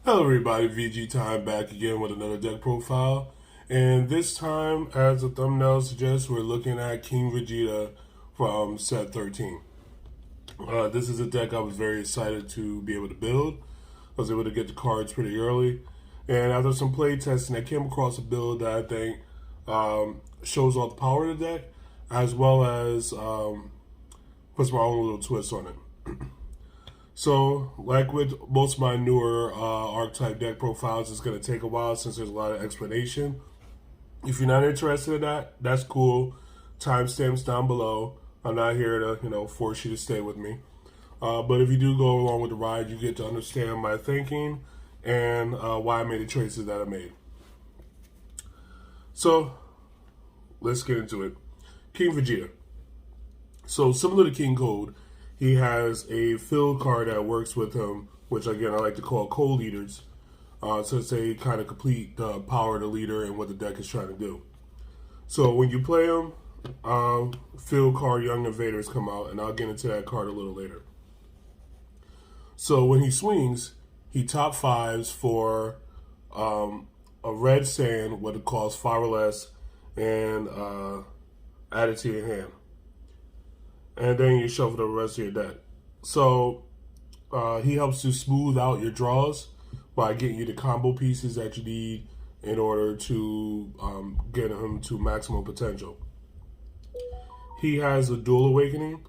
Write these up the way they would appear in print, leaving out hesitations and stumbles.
Hello everybody, VG Time back again with another deck profile. And this time, as the thumbnail suggests, we're looking at King Vegeta from set 13. This is a deck I was very excited to be able to build. I was able to get the cards pretty early. And after some play testing, I came across a build that I think shows all the power of the deck, as well as puts my own little twist on it. So, like with most of my newer archetype deck profiles, it's going to take a while since there's a lot of explanation. If you're not interested in that, that's cool. Timestamps down below. I'm not here to, force you to stay with me. But if you do go along with the ride, you get to understand my thinking and why I made the choices that I made. So, let's get into it. King Vegeta. So, similar to King Code, he has a field card that works with him, which again I like to call co-leaders, since they kind of complete the power of the leader and what the deck is trying to do. So when you play him, field card Young Invaders come out, and I'll get into that card a little later. So when he swings, he top fives for a red sand, what it calls 5 or less, and add it to your hand. And then you shuffle the rest of your deck. So he helps to smooth out your draws by getting you the combo pieces that you need in order to get him to maximum potential. He has a dual awakening,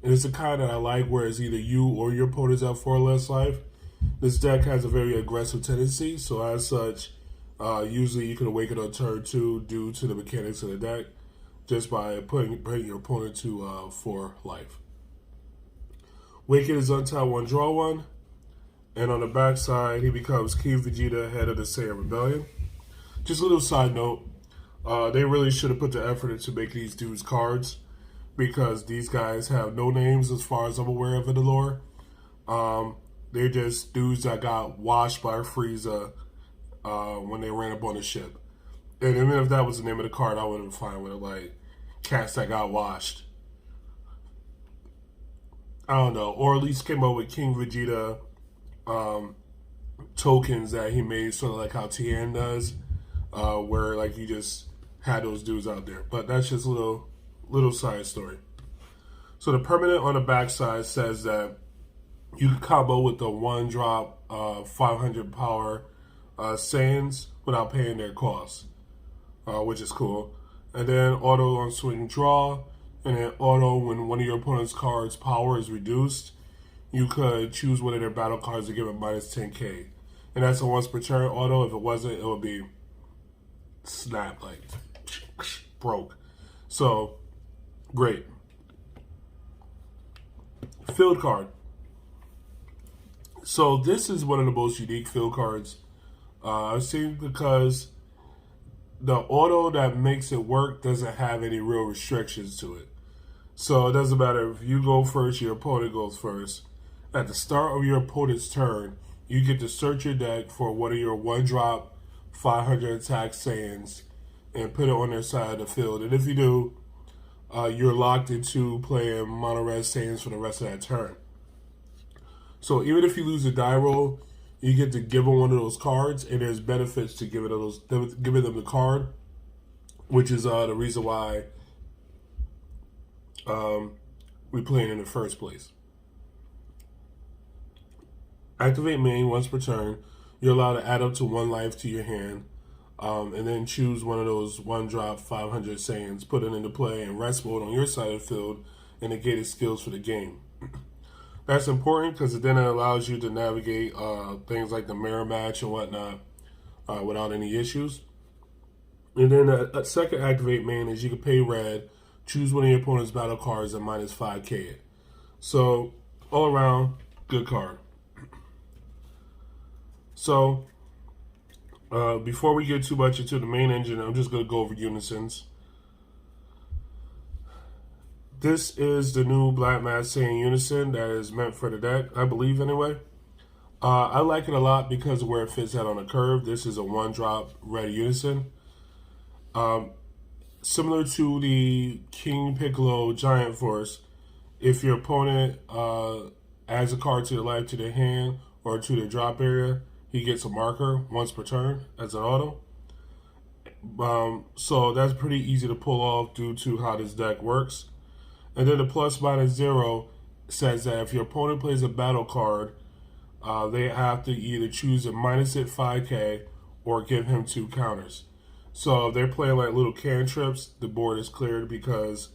and it's the kind that I like, where it's either you or your opponents have 4 or less life. This deck has a very aggressive tendency, so as such, usually you can awaken on turn 2 due to the mechanics of the deck, just by bringing your opponent to 4 life. Waken is untap 1, draw 1, and on the backside, he becomes King Vegeta, head of the Saiyan Rebellion. Just a little side note, they really should have put the effort into making these dudes cards, because these guys have no names as far as I'm aware of in the lore. They're just dudes that got washed by Frieza when they ran up on the ship. And even if that was the name of the card, I would have been fine with it. Like, cats that got washed. I don't know. Or at least came up with King Vegeta tokens that he made, sort of like how Tien does. Where, like, you just had those dudes out there. But that's just a little side story. So the permanent on the backside says that you can combo with the 1-drop 500 power Saiyans without paying their costs. Which is cool. And then auto on swing draw, and then auto when one of your opponent's cards' power is reduced, you could choose one of their battle cards to give it minus 10k. And that's a once per turn auto. If it wasn't, it would be snap, like broke. So, great. Field card. So this is one of the most unique field cards I've seen, because the auto that makes it work doesn't have any real restrictions to it. So it doesn't matter if you go first, your opponent goes first. At the start of your opponent's turn, you get to search your deck for one of your 1-drop 500 attack Saiyans and put it on their side of the field. And if you do, you're locked into playing mono red Saiyans for the rest of that turn. So even if you lose a die roll, you get to give them one of those cards, and there's benefits to giving them the card, which is the reason why we play it in the first place. Activate main once per turn. You're allowed to add up to 1 life to your hand, and then choose one of those 1-drop 500 Saiyans, put it into play in rest mode on your side of the field, and negate its skills for the game. That's important because then it allows you to navigate things like the mirror match and whatnot without any issues. And then a second activate main is you can pay red, choose one of your opponent's battle cards and minus 5k it. So all around, good card. So before we get too much into the main engine, I'm just going to go over unisons. This is the new Black Mass Saiyan Unison that is meant for the deck, I believe anyway. I like it a lot because of where it fits out on the curve. This is a 1-drop red Unison. Similar to the King Piccolo Giant Force, if your opponent adds a card to the life to their hand or to their drop area, he gets a marker once per turn as an auto. So that's pretty easy to pull off due to how this deck works. And then the plus minus 0 says that if your opponent plays a battle card, they have to either choose to minus it 5k or give him 2 counters. So if they're playing like little cantrips, the board is cleared because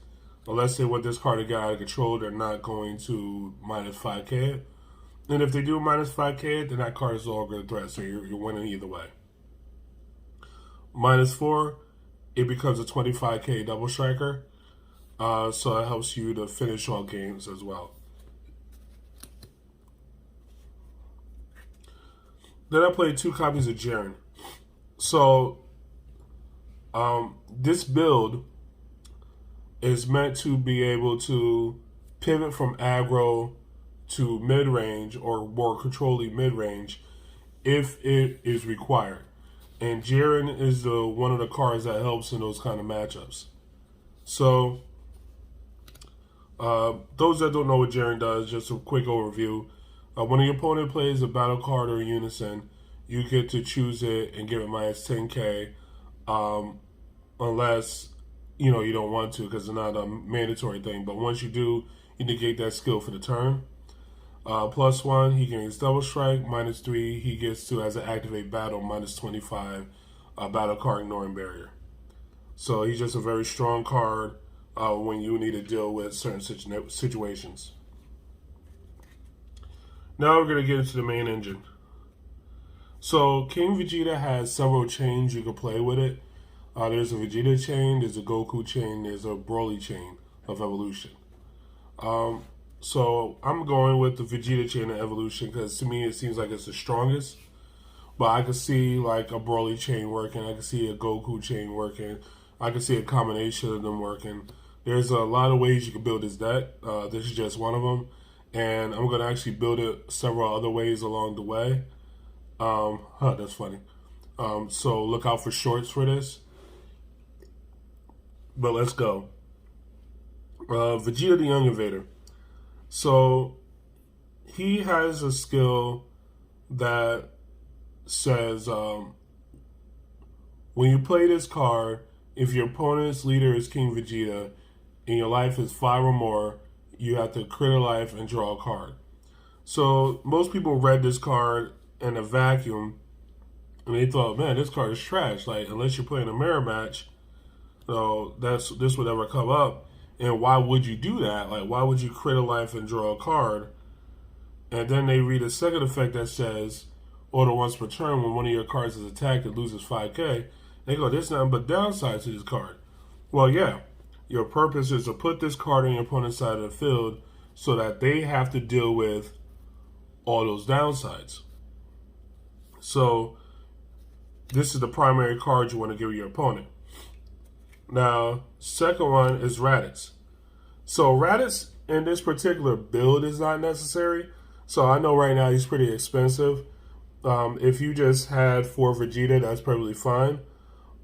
unless they want this card to get out of control, they're not going to minus 5k it. And if they do minus 5k it, then that card is all good threat, so you're winning either way. Minus 4, it becomes a 25k double striker. So it helps you to finish all games as well. Then I played 2 copies of Jiren. So this build is meant to be able to pivot from aggro to mid-range or more controlling mid-range if it is required. And Jiren is one of the cards that helps in those kind of matchups. So those that don't know what Jiren does, just a quick overview. When your opponent plays a battle card or a unison, you get to choose it and give it minus 10k, unless you don't want to, because it's not a mandatory thing. But once you do, you negate that skill for the turn. Plus 1, he gains double strike. Minus 3, he gets to, as an activate battle, minus 25 battle card ignoring barrier. So he's just a very strong card when you need to deal with certain situations. Now we're going to get into the main engine. So King Vegeta has several chains you can play with it. There's a Vegeta chain, there's a Goku chain, there's a Broly chain of evolution. So I'm going with the Vegeta chain of evolution because to me it seems like it's the strongest. But I could see like a Broly chain working, I could see a Goku chain working, I could see a combination of them working. There's a lot of ways you can build this deck. This is just one of them. And I'm going to actually build it several other ways along the way. That's funny. So look out for shorts for this. But let's go. Vegeta the Young Invader. So he has a skill that says when you play this card, if your opponent's leader is King Vegeta and your life is 5 or more, you have to crit a life and draw a card. So most people read this card in a vacuum and they thought, man, this card is trash. Like, unless you're playing a mirror match, so this would ever come up. And why would you do that? Like, why would you crit a life and draw a card? And then they read a second effect that says, order once per turn, when one of your cards is attacked, it loses 5k. They go, there's nothing but downsides to this card. Well, yeah. Your purpose is to put this card on your opponent's side of the field so that they have to deal with all those downsides. So this is the primary card you want to give your opponent. Now, second one is Raditz. So Raditz in this particular build is not necessary. So I know right now he's pretty expensive. If you just had 4 Vegeta, that's perfectly fine.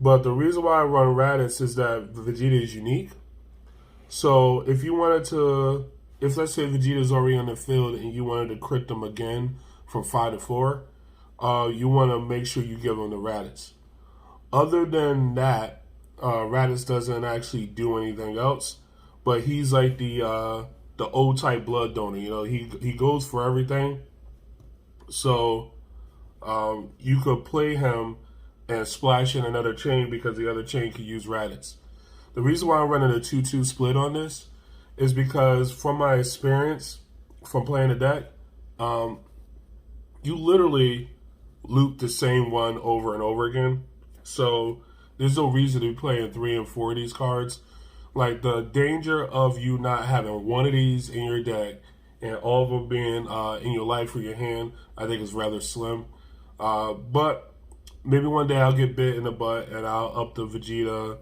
But the reason why I run Raditz is that Vegeta is unique. So if you wanted to, if let's say Vegeta is already on the field and you wanted to crit them again from 5 to 4, you want to make sure you give them the Raditz. Other than that, Raditz doesn't actually do anything else, but he's like the O-type blood donor. You know, he goes for everything. So you could play him and splash in another chain because the other chain could use Raditz. The reason why I'm running a 2-2 split on this is because from my experience from playing the deck, you literally loop the same one over and over again. So there's no reason to be playing 3 and 4 of these cards. Like, the danger of you not having one of these in your deck and all of them being in your life or your hand, I think is rather slim. But maybe one day I'll get bit in the butt and I'll up the Vegeta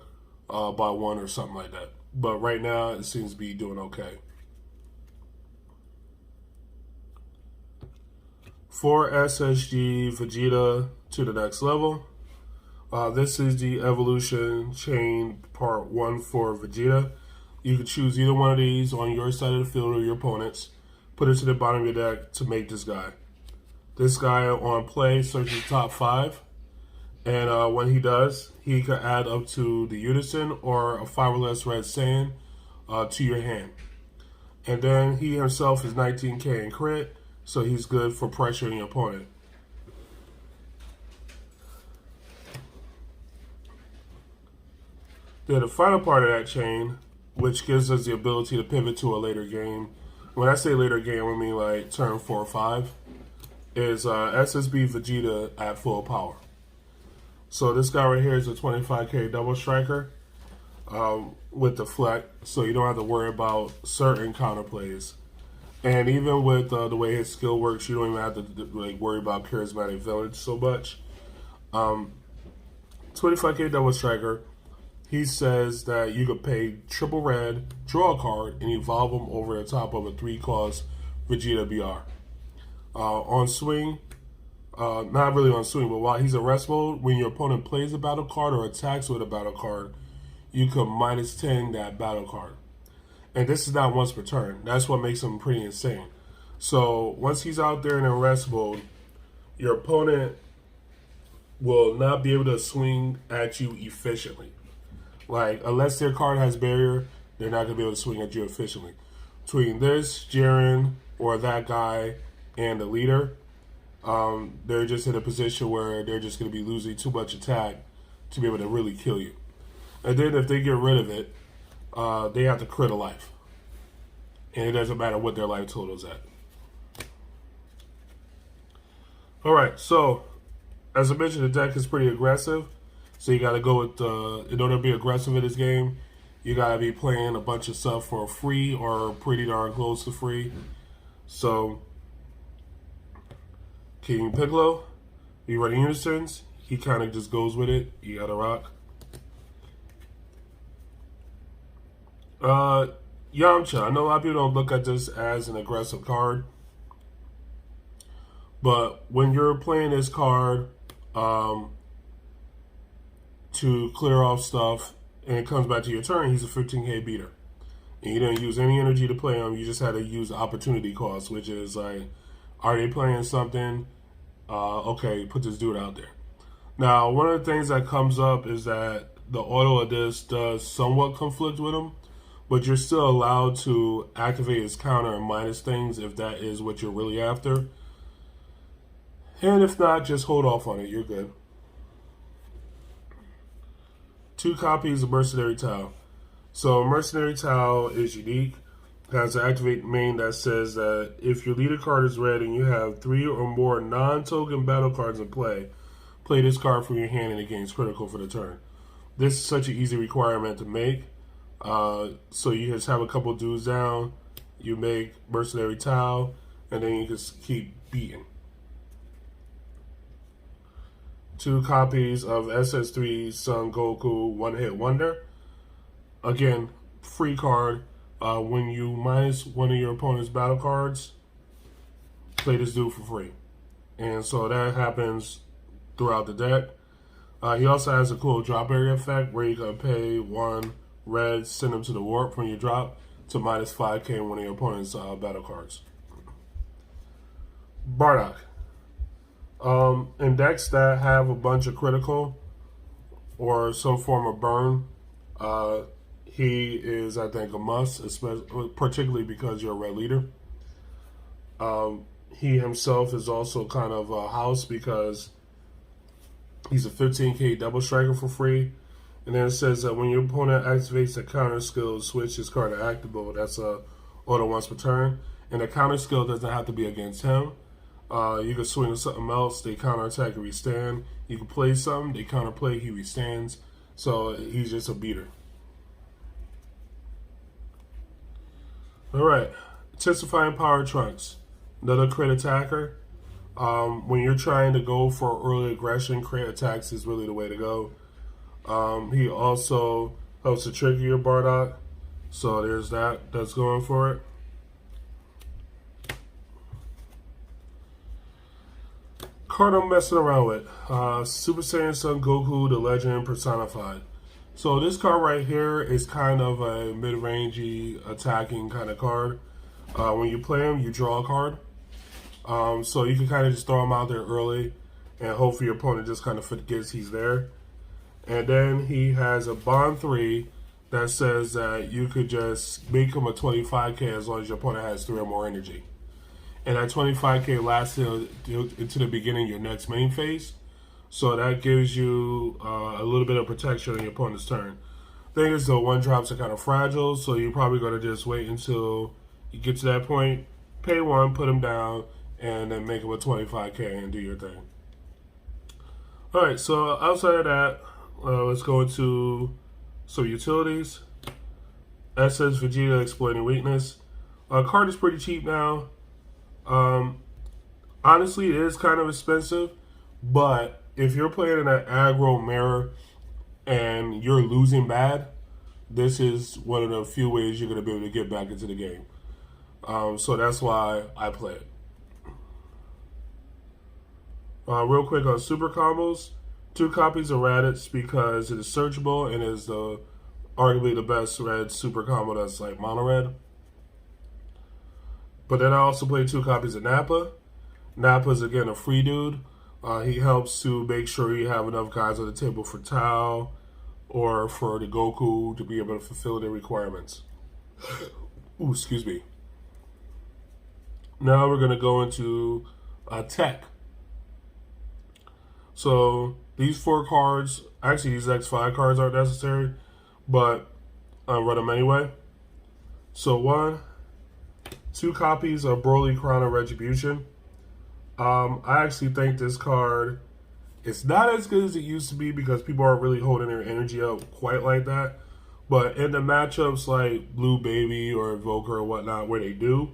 by 1 or something like that. But right now, it seems to be doing okay. For SSG Vegeta to the next level. This is the evolution chain part 1 for Vegeta. You can choose either one of these on your side of the field or your opponent's. Put it to the bottom of your deck to make this guy. This guy on play searches top 5. And when he does, he can add up to the Unison or a 5 or less red Saiyan to your hand. And then he himself is 19k in crit, so he's good for pressuring your opponent. Then the final part of that chain, which gives us the ability to pivot to a later game. When I say later game, I mean like turn 4 or 5, is SSB Vegeta at full power. So this guy right here is a 25k double striker with deflect, so you don't have to worry about certain counterplays. And even with the way his skill works, you don't even have to worry about charismatic village so much. 25k double striker. He says that you could pay triple red, draw a card, and evolve him over the top of a 3-cost Vegeta BR. On swing, not really on swing, but while he's in rest mode, when your opponent plays a battle card or attacks with a battle card, you could -10 that battle card. And this is not once per turn. That's what makes him pretty insane. So once he's out there in rest mode, your opponent will not be able to swing at you efficiently. Like, unless their card has barrier, they're not going to be able to swing at you efficiently. Between this, Jiren, or that guy, and the leader, they're just in a position where they're just going to be losing too much attack to be able to really kill you. And then if they get rid of it, they have to crit a life. And it doesn't matter what their life total is at. Alright, so, as I mentioned, the deck is pretty aggressive. So you got to go with, in order to be aggressive in this game, you got to be playing a bunch of stuff for free or pretty darn close to free. So, King Piccolo, you running Unisons, he kind of just goes with it. You got to rock. Yamcha, I know a lot of people don't look at this as an aggressive card. But when you're playing this card, to clear off stuff, and it comes back to your turn, he's a 15k beater. And you didn't use any energy to play him, you just had to use opportunity cost, which is like, are they playing something? Okay, put this dude out there. Now, one of the things that comes up is that the auto of this does somewhat conflict with him, but you're still allowed to activate his counter and minus things if that is what you're really after. And if not, just hold off on it, you're good. 2 copies of Mercenary Tau. So Mercenary Tau is unique. It has an activate main that says that if your leader card is red and you have 3 or more non-token battle cards in play, play this card from your hand and it gains critical for the turn. This is such an easy requirement to make. So you just have a couple dudes down, you make Mercenary Tau, and then you just keep beating. 2 copies of SS3 Son Goku One-Hit Wonder. Again, free card. When you minus one of your opponent's battle cards, play this dude for free. And so that happens throughout the deck. He also has a cool drop area effect where you can pay 1 red, send him to the warp from your drop to minus 5k in one of your opponent's battle cards. Bardock. In decks that have a bunch of critical or some form of burn, he is, I think, a must, especially, particularly because you're a red leader. He himself is also kind of a house because he's a 15k double striker for free. And then it says that when your opponent activates a counter skill, switch his card to activable. That's a auto once per turn. And the counter skill doesn't have to be against him. You can swing with something else, they counterattack and restand. You can play something, they counterplay, he restands. So he's just a beater. Alright, Intensifying Power Trunks. Another crit attacker. When you're trying to go for early aggression, crit attacks is really the way to go. He also helps to trigger your Bardock. So there's that, that's going for it. Card I'm messing around with. Super Saiyan Son Goku, the Legend Personified. So this card right here is kind of a mid-rangey attacking kind of card. When you play him, you draw a card. So you can kind of just throw him out there early, and hopefully your opponent just kind of forgets he's there. And then he has a Bond 3 that says that you could just make him a 25k as long as your opponent has 3 or more energy. And that 25k lasts into the beginning of your next main phase. So that gives you a little bit of protection on your opponent's turn. Thing is, though, 1-drops are kind of fragile, so you're probably going to just wait until you get to that point, pay 1, put him down, and then make him a 25k and do your thing. Alright, so outside of that, let's go into some utilities. Essence Vegeta Exploiting Weakness. Card is pretty cheap now. Honestly, it is kind of expensive, but if you're playing in an aggro mirror and you're losing bad, this is one of the few ways you're going to be able to get back into the game. So that's why I play it. Real quick on super combos, 2 copies of Raditz because it is searchable and is arguably the best red super combo that's like mono red. But then I also play 2 copies of Nappa. Nappa's again a free dude. He helps to make sure you have enough guys on the table for Tao or for the Goku to be able to fulfill their requirements. Ooh, excuse me. Now we're going to go into tech. So these 4 cards, actually these next 5 cards aren't necessary, but I run them anyway. So 2 copies of Broly Crown of Retribution. I actually think this card is not as good as it used to be because people aren't really holding their energy up quite like that. But in the matchups like Blue Baby or Evoker or whatnot where they do,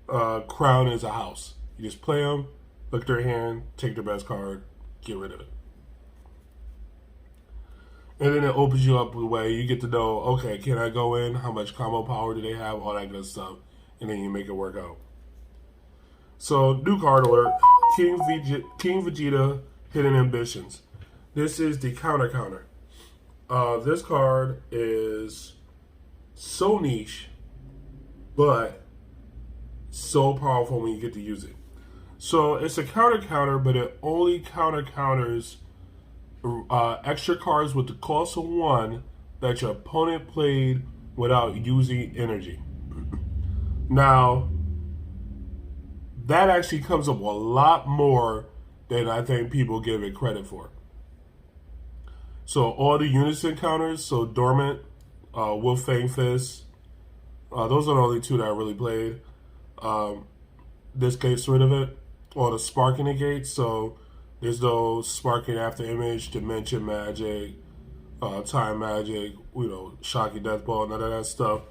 Crown is a house. You just play them, look at their hand, take their best card, get rid of it. And then it opens you up the way you get to know, okay, can I go in? How much combo power do they have? All that good stuff. And then you make it work out. So, new card alert. King Vegeta Hidden Ambitions. This is the counter. This card is so niche, but so powerful when you get to use it. So, it's a counter, but it only counters extra cards with the cost of 1 that your opponent played without using energy. Now, that actually comes up a lot more than I think people give it credit for. So all the unison counters, so Dormant, Wolf Fang Fist, those are the only 2 that I really played. This gets rid of it. Or the Sparking negates, so there's no Sparking After Image, Dimension Magic, Time Magic, Shocky Death Ball, none of that stuff.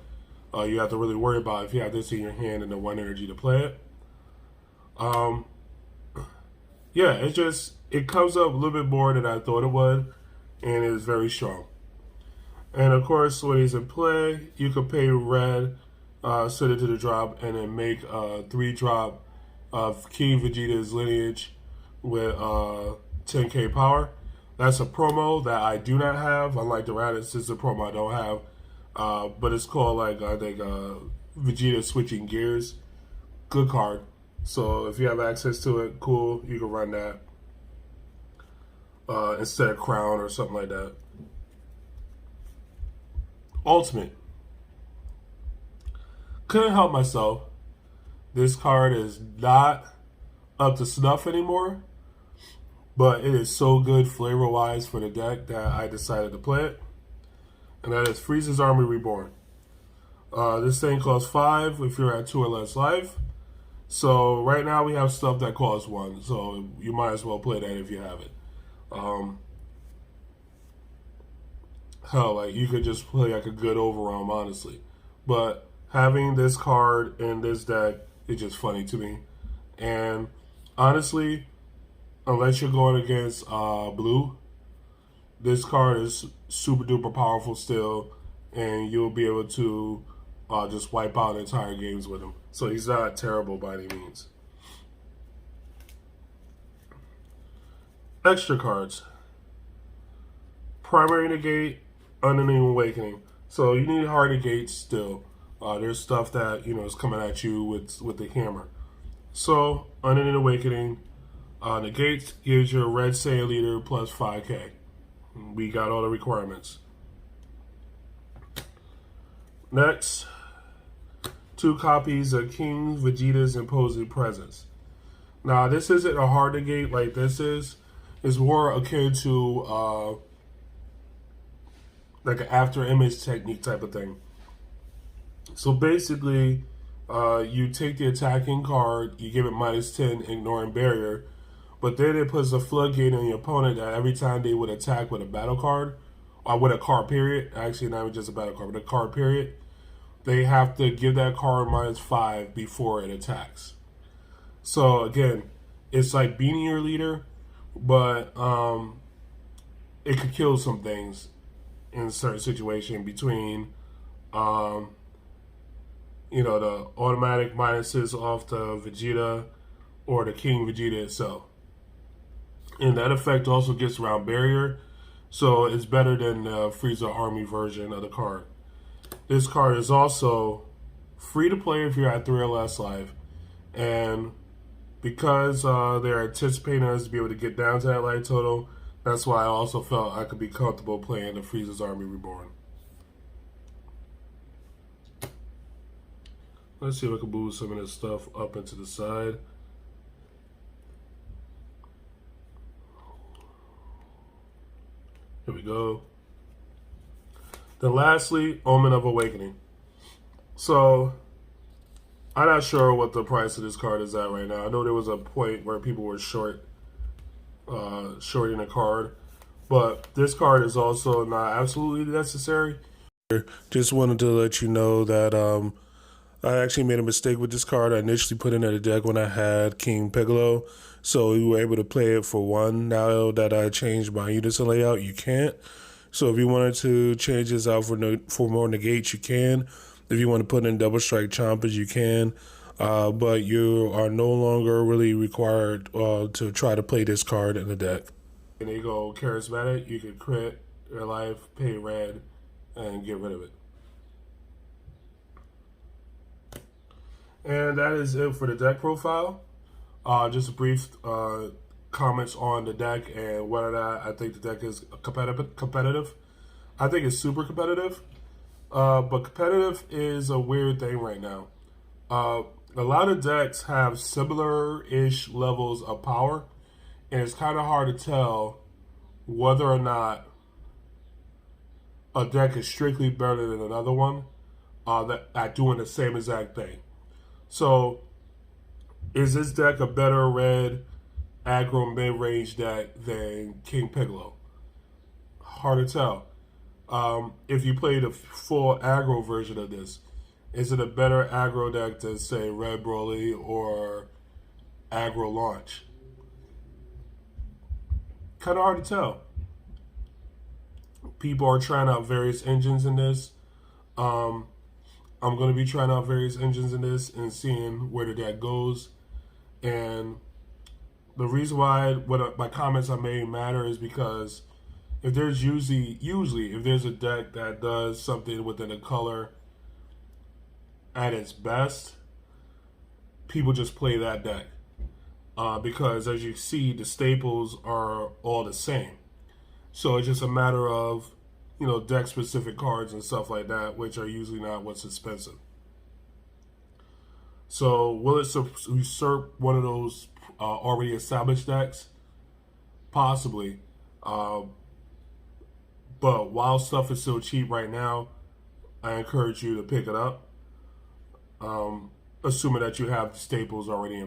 You have to really worry about if you have this in your hand and the 1 energy to play it. Yeah, it comes up a little bit more than I thought it would, and it is very strong. And of course, when he's in play, you can pay red, send it to the drop, and then make a 3-drop of King Vegeta's lineage with 10k power. That's a promo that I do not have, unlike the Raditz. It's a promo I don't have. But it's called, I think, Vegeta Switching Gears. Good card. So if you have access to it, cool. You can run that instead of Crown or something like that. Ultimate. Couldn't help myself. This card is not up to snuff anymore, but it is so good flavor-wise for the deck that I decided to play it. And that is Frieza's Army Reborn. This thing costs 5 if you're at 2 or less life. So right now we have stuff that costs 1, so you might as well play that if you have it. Hell, you could just play a good overwhelm, honestly. But having this card in this deck is just funny to me. And honestly, unless you're going against blue, this card is super duper powerful still, and you'll be able to just wipe out entire games with him. So he's not terrible by any means. Extra cards. Primary Negate, Unending Awakening. So you need hard negates still. There's stuff that is coming at you with the hammer. So, Unending Awakening negates gives you a red Saiyan leader plus 5k. We got all the requirements. Next, 2 copies of King Vegeta's Imposing Presence. Now, this isn't a hard negate like this is. It's more akin to like an after image technique type of thing. So basically, you take the attacking card, you give it -10, ignoring barrier, but then it puts a floodgate on your opponent that every time they would attack with a battle card, or with a card period, actually not even just a battle card, but a card period, they have to give that card -5 before it attacks. So again, it's like beating your leader, but it could kill some things in a certain situation between the automatic minuses off the Vegeta or the King Vegeta itself. And that effect also gets around barrier, so it's better than the Frieza Army version of the card. This card is also free to play if you're at 3 or less life, and because they're anticipating us to be able to get down to that life total, that's why I also felt I could be comfortable playing the Frieza's Army Reborn. Let's see if I can move some of this stuff up into the side. Here we go. Then lastly, Omen of Awakening. So, I'm not sure what the price of this card is at right now. I know there was a point where people were shorting a card, but this card is also not absolutely necessary. Just wanted to let you know that I actually made a mistake with this card. I initially put it in the deck when I had King Piccolo, so we were able to play it for 1. Now that I changed my unison layout, you can't. So if you wanted to change this out for more negates, you can. If you want to put in double strike chompers, you can. But you are no longer really required to try to play this card in the deck. And there you go, Charismatic. You can crit your life, pay red, and get rid of it. And that is it for the deck profile. Just a brief comments on the deck and whether or not I think the deck is competitive. I think it's super competitive. But competitive is a weird thing right now. A lot of decks have similar-ish levels of power, and it's kind of hard to tell whether or not a deck is strictly better than another one at doing the same exact thing. So, is this deck a better red aggro mid-range deck than King Piccolo? Hard to tell. If you play the full aggro version of this, is it a better aggro deck than, say, Red Broly or aggro Launch? Kind of hard to tell. People are trying out various engines in this. I'm going to be trying out various engines in this and seeing where the deck goes. And the reason why my comments I made matter is because if there's usually if there's a deck that does something within a color at its best, people just play that deck. Because as you see, the staples are all the same. So it's just a matter of, deck specific cards and stuff like that, which are usually not what's expensive. So will it usurp one of those already established decks? Possibly. But while stuff is still cheap right now, I encourage you to pick it up. Assuming that you have the staples already in